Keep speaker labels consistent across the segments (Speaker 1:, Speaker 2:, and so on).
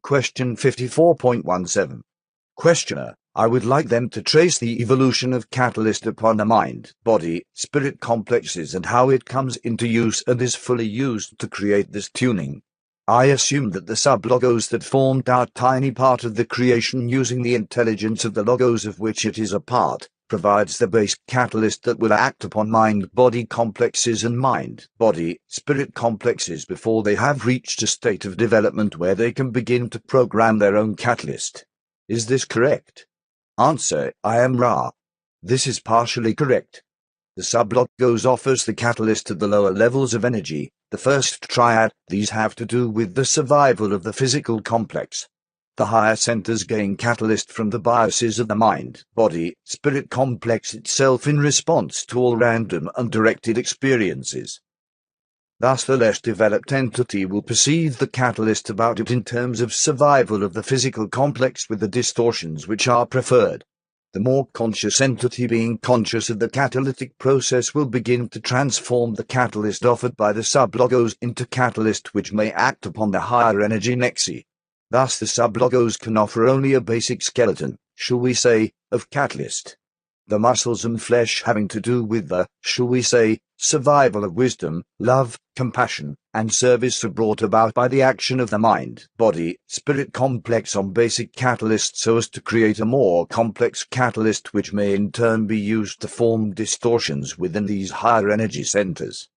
Speaker 1: Question 54.17. Questioner: I would like them to trace the evolution of catalyst upon the mind, body, spirit complexes and how it comes into use and is fully used to create this tuning. I assume that the sub-logos that formed our tiny part of the creation using the intelligence of the logos of which it is a part, provides the base catalyst that will act upon mind-body complexes and mind-body spirit complexes before they have reached a state of development where they can begin to program their own catalyst. Is this correct? Answer: I am Ra. This is partially correct. The sub-logos offers the catalyst at the lower levels of energy, the first triad. These have to do with the survival of the physical complex. The higher centers gain catalyst from the biases of the mind, body, spirit complex itself in response to all random, undirected experiences. Thus the less developed entity will perceive the catalyst about it in terms of survival of the physical complex with the distortions which are preferred. The more conscious entity, being conscious of the catalytic process, will begin to transform the catalyst offered by the sub-logos into catalyst which may act upon the higher energy nexi. Thus the sub-logos can offer only a basic skeleton, shall we say, of catalyst. The muscles and flesh having to do with the, shall we say, survival of wisdom, love, compassion, and service are brought about by the action of the mind, body, spirit complex on basic catalyst so as to create a more complex catalyst which may in turn be used to form distortions within these higher energy centers.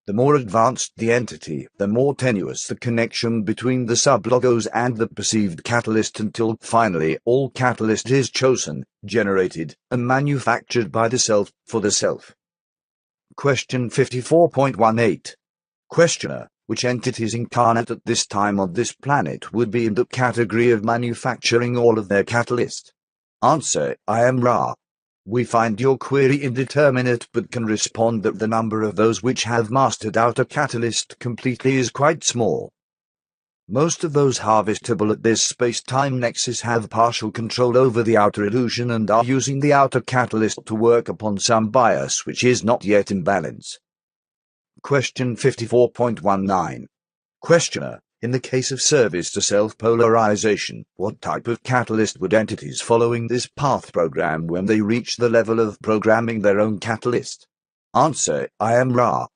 Speaker 1: The more advanced the entity, the more tenuous the connection between the sub-logos and the perceived catalyst until finally all catalyst is chosen, generated, and manufactured by the self, for the self. Question 54.18. Questioner: which entities incarnate at this time on this planet would be in the category of manufacturing all of their catalyst? Answer: I am Ra. We find your query indeterminate but can respond that the number of those which have mastered outer catalyst completely is quite small. Most of those harvestable at this space-time nexus have partial control over the outer illusion and are using the outer catalyst to work upon some bias which is not yet in balance. Question 54.19. Questioner: in the case of service to self-polarization, what type of catalyst would entities following this path program when they reach the level of programming their own catalyst? Answer: I am Ra.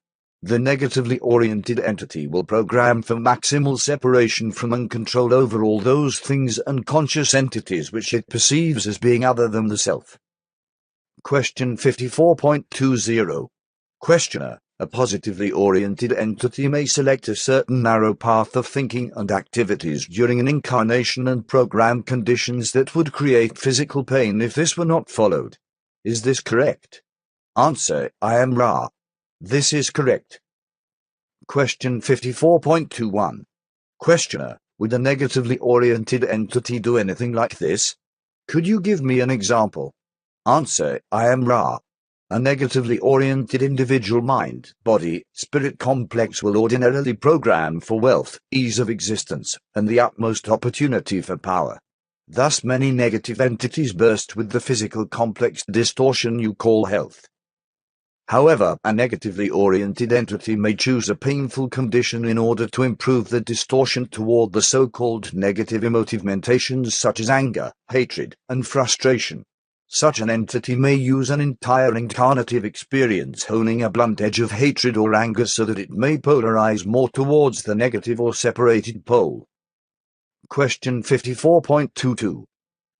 Speaker 1: The negatively oriented entity will program for maximal separation from and control over all those things and conscious entities which it perceives as being other than the self. Question 54.20. Questioner: a positively oriented entity may select a certain narrow path of thinking and activities during an incarnation and program conditions that would create physical pain if this were not followed. Is this correct? Answer: I am Ra. This is correct. Question 54.21. Questioner: would a negatively oriented entity do anything like this? Could you give me an example? Answer: I am Ra. A negatively oriented individual mind, body, spirit complex will ordinarily program for wealth, ease of existence, and the utmost opportunity for power. Thus many negative entities burst with the physical complex distortion you call health. However, a negatively oriented entity may choose a painful condition in order to improve the distortion toward the so-called negative emotive mentations such as anger, hatred, and frustration. Such an entity may use an entire incarnative experience honing a blunt edge of hatred or anger so that it may polarize more towards the negative or separated pole. Question 54.22.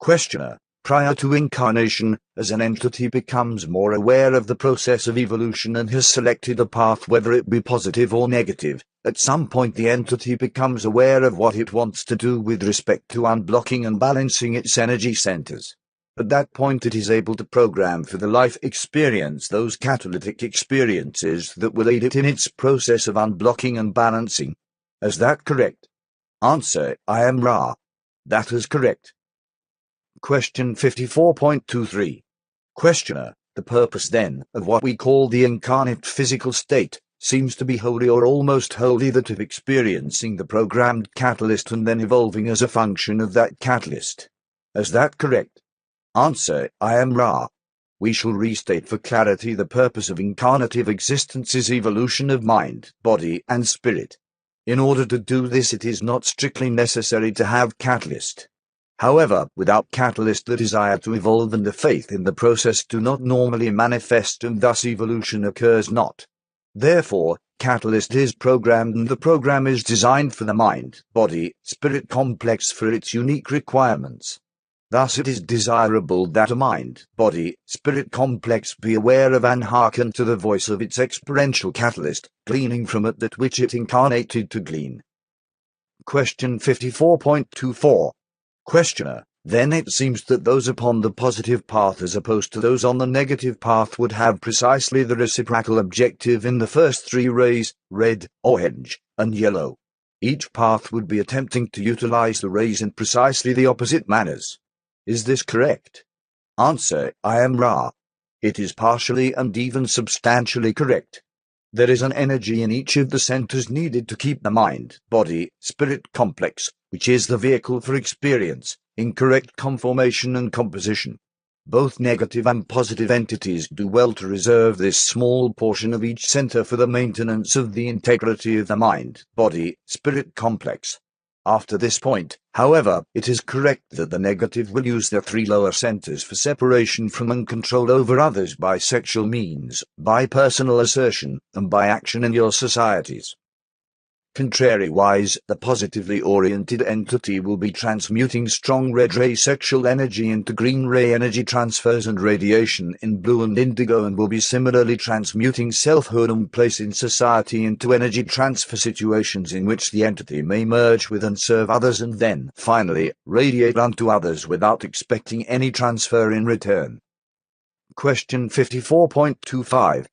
Speaker 1: Questioner: prior to incarnation, as an entity becomes more aware of the process of evolution and has selected a path whether it be positive or negative, at some point the entity becomes aware of what it wants to do with respect to unblocking and balancing its energy centers. At that point it is able to program for the life experience those catalytic experiences that will aid it in its process of unblocking and balancing. Is that correct? Answer: I am Ra. That is correct. Question 54.23. Questioner: the purpose then of what we call the incarnate physical state seems to be wholly or almost wholly that of experiencing the programmed catalyst and then evolving as a function of that catalyst. Is that correct? Answer: I am Ra. We shall restate for clarity the purpose of incarnative existence is evolution of mind, body, and spirit. In order to do this, it is not strictly necessary to have catalyst. However, without catalyst, the desire to evolve and the faith in the process do not normally manifest, and thus evolution occurs not. Therefore, catalyst is programmed, and the program is designed for the mind, body, spirit complex for its unique requirements. Thus it is desirable that a mind, body, spirit complex be aware of and hearken to the voice of its experiential catalyst, gleaning from it that which it incarnated to glean. Question 54.24. Questioner: then it seems that those upon the positive path as opposed to those on the negative path would have precisely the reciprocal objective in the first three rays, red, orange, and yellow. Each path would be attempting to utilize the rays in precisely the opposite manners. Is this correct? Answer: I am Ra. It is partially and even substantially correct. There is an energy in each of the centers needed to keep the mind, body, spirit complex, which is the vehicle for experience, in correct conformation and composition. Both negative and positive entities do well to reserve this small portion of each center for the maintenance of the integrity of the mind, body, spirit complex. After this point, however, it is correct that the negative will use their three lower centers for separation from and control over others by sexual means, by personal assertion, and by action in your societies. Contrariwise, the positively oriented entity will be transmuting strong red ray sexual energy into green ray energy transfers and radiation in blue and indigo, and will be similarly transmuting selfhood and place in society into energy transfer situations in which the entity may merge with and serve others, and then, finally, radiate unto others without expecting any transfer in return. Question 54.25.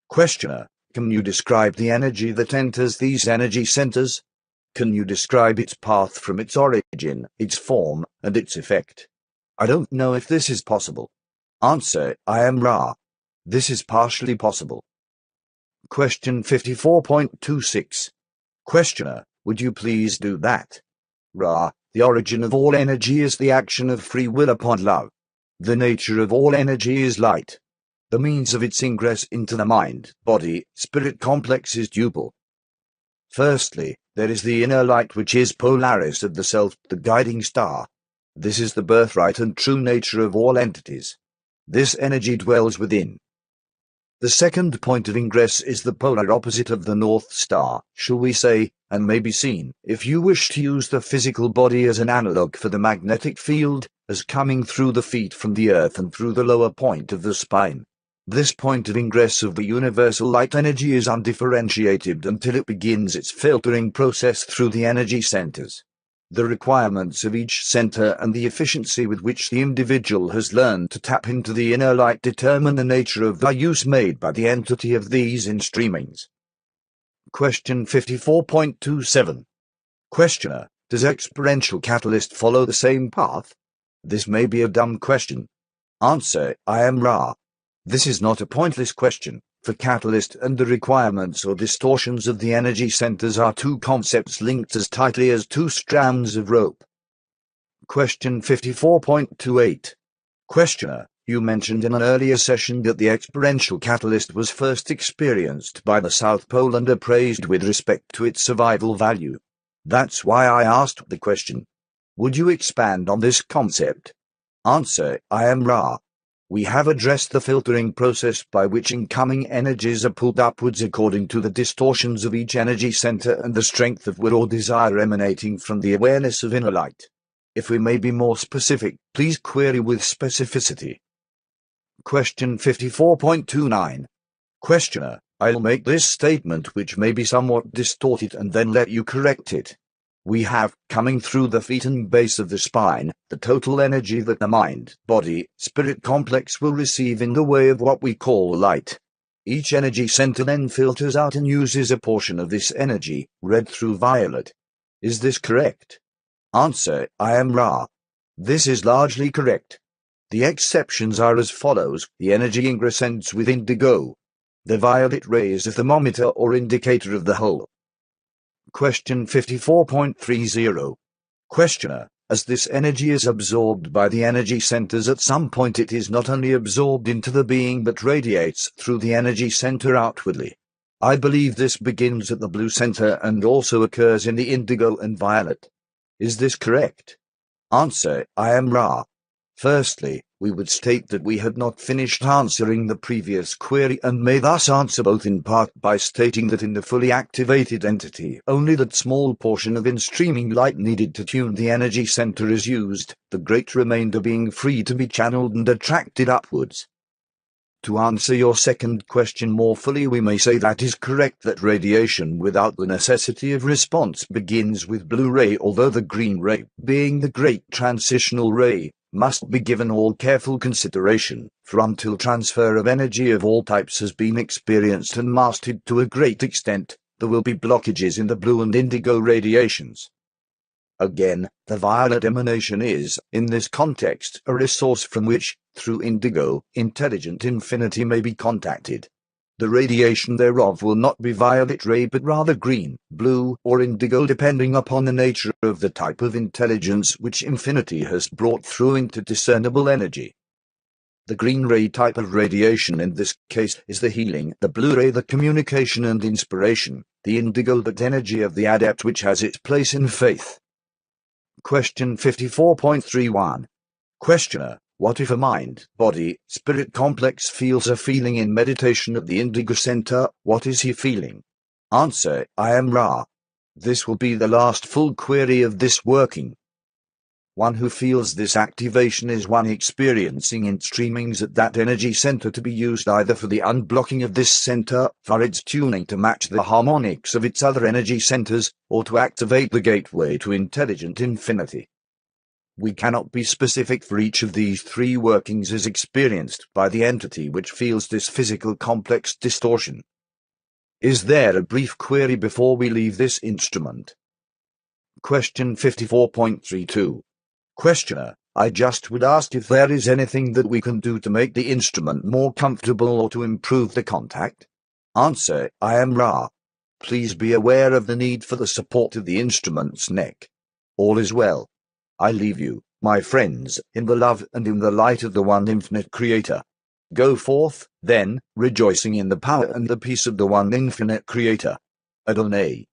Speaker 1: Questioner: can you describe the energy that enters these energy centers? Can you describe its path from its origin, its form, and its effect? I don't know if this is possible. Answer: I am Ra. This is partially possible. Question 54.26. Questioner: would you please do that? Ra: the origin of all energy is the action of free will upon love. The nature of all energy is light. The means of its ingress into the mind, body, spirit complex is duple. Firstly, there is the inner light, which is polarized of the self, the guiding star. This is the birthright and true nature of all entities. This energy dwells within. The second point of ingress is the polar opposite of the North Star, shall we say, and may be seen, if you wish to use the physical body as an analog for the magnetic field, as coming through the feet from the earth and through the lower point of the spine. This point of ingress of the universal light energy is undifferentiated until it begins its filtering process through the energy centers. The requirements of each center and the efficiency with which the individual has learned to tap into the inner light determine the nature of the use made by the entity of these in streamings. Question 54.27. Questioner: does experiential catalyst follow the same path? This may be a dumb question. Answer: I am Ra. This is not a pointless question, for catalyst and the requirements or distortions of the energy centers are two concepts linked as tightly as two strands of rope. Question 54.28. Questioner: you mentioned in an earlier session that the experiential catalyst was first experienced by the South Pole and appraised with respect to its survival value. That's why I asked the question. Would you expand on this concept? Answer: I am Ra. We have addressed the filtering process by which incoming energies are pulled upwards according to the distortions of each energy center and the strength of will or desire emanating from the awareness of inner light. If we may be more specific, please query with specificity. Question 54.29. Questioner: I'll make this statement which may be somewhat distorted and then let you correct it. We have, coming through the feet and base of the spine, the total energy that the mind, body, spirit complex will receive in the way of what we call light. Each energy center then filters out and uses a portion of this energy, red through violet. Is this correct? Answer: I am Ra. This is largely correct. The exceptions are as follows: the energy ingress ends with indigo. The violet ray is a thermometer or indicator of the whole. Question 54.30. Questioner: as this energy is absorbed by the energy centers, at some point it is not only absorbed into the being but radiates through the energy center outwardly. I believe this begins at the blue center and also occurs in the indigo and violet. Is this correct? Answer: I am Ra. Firstly, we would state that we had not finished answering the previous query and may thus answer both in part by stating that in the fully activated entity only that small portion of in-streaming light needed to tune the energy center is used, the great remainder being free to be channeled and attracted upwards. To answer your second question more fully, we may say that is correct that radiation without the necessity of response begins with blue ray, although the green ray, being the great transitional ray, must be given all careful consideration, for until transfer of energy of all types has been experienced and mastered to a great extent, there will be blockages in the blue and indigo radiations. Again, the violet emanation is, in this context, a resource from which, through indigo, intelligent infinity may be contacted. The radiation thereof will not be violet ray but rather green, blue, or indigo, depending upon the nature of the type of intelligence which infinity has brought through into discernible energy. The green ray type of radiation in this case is the healing, the blue ray the communication and inspiration, the indigo that energy of the adept which has its place in faith. Question 54.31. Questioner: what if a mind, body, spirit complex feels a feeling in meditation at the indigo center? What is he feeling? Answer: I am Ra. This will be the last full query of this working. One who feels this activation is one experiencing in-streamings at that energy center to be used either for the unblocking of this center, for its tuning to match the harmonics of its other energy centers, or to activate the gateway to intelligent infinity. We cannot be specific, for each of these three workings is experienced by the entity which feels this physical complex distortion. Is there a brief query before we leave this instrument? Question 54.32. Questioner: I just would ask if there is anything that we can do to make the instrument more comfortable or to improve the contact. Answer: I am Ra. Please be aware of the need for the support of the instrument's neck. All is well. I leave you, my friends, in the love and in the light of the one infinite Creator. Go forth, then, rejoicing in the power and the peace of the one infinite Creator. Adonai.